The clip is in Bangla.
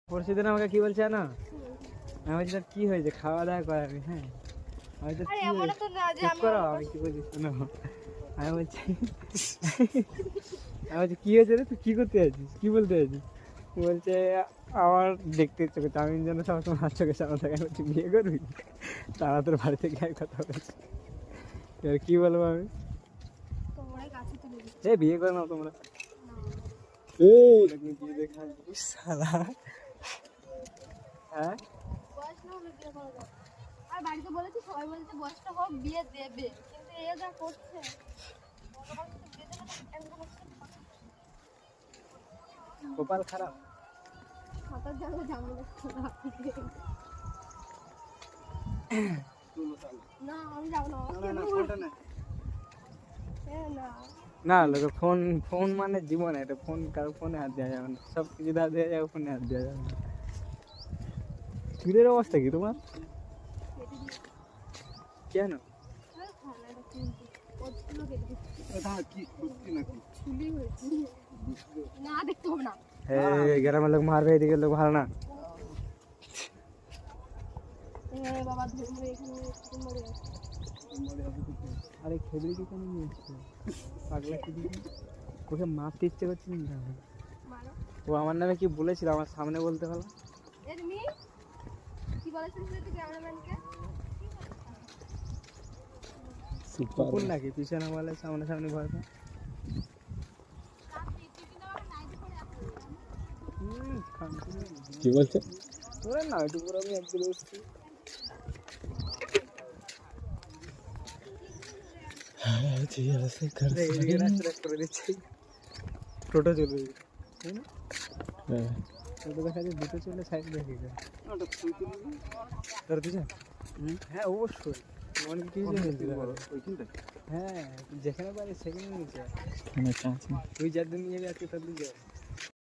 পরশুদিন আমাকে কি বলছে না, আমি বলছি তোর কি হয়েছে, খাওয়া দাওয়া করাবি? হ্যাঁ, আমি তো কি চুপ করো, আমি কি বলছি শোনো। আমি বলছি আমি বলছি কি হয়েছে রে, তুই কি করতে আছিস, কি বলতে আছিস? বলছে আমার দেখতে ইচ্ছে করছে, আমি যেন সবসময় হাত চোখের সামনে থাকে। বলছি বিয়ে করবি? তারা তোর বাড়ি থেকে এক কথা বলছে, এবার কি বলবো আমি? এ বিয়ে করে নাও তোমরা। শালা হ্যাঁ, আর বাড়িতে বলেছি, সবাই বলছে বয়সটা হোক বিয়ে দেবে, কিন্তু এ যা করছে কপাল খারাপ। হাতার জায়গা জামা না, আমি যাবো না। না লোকে ফোন ফোন মানে জীবন, এটা ফোন কারো ফোনে হাত দেওয়া যাবে না, সব কিছু হাত দেওয়া যাবে, ফোনে হাত দেওয়া যাবে না। চুলের অবস্থা কি তোমার? কেন? না, দেখতে হবে না। গ্রামের লোক মারবে, এদিকে লোক ভালো না। বাবা ধরে এখানে আরে খেবড়ি কি কেন নিয়ে এসছে? পাগলা কি দিকে ওকে মারতে ইচ্ছে করছে না? ও আমার নামে কি বলেছিল, আমার সামনে বলতে পারলো? কি বলেছিস তুই ক্যামেরাম্যানকে? কুকুর নাকি পিছনে বলে, সামনে সামনে ভয় পায়। কি বলছে? ওরা না একটু পুরো আমি একদিন এসেছি। করে দিচ্ছি, টোটো চলবে তাই না? টোটো দেখা যায়, দুটো চলে সাইড দেখে যায়। তোর পিছনে? হ্যাঁ অবশ্যই, অনেক কিছু হ্যাঁ, যেখানে পারি সেখানে নিচে। তুই যার দিন নিয়ে যাচ্ছিস তার দিন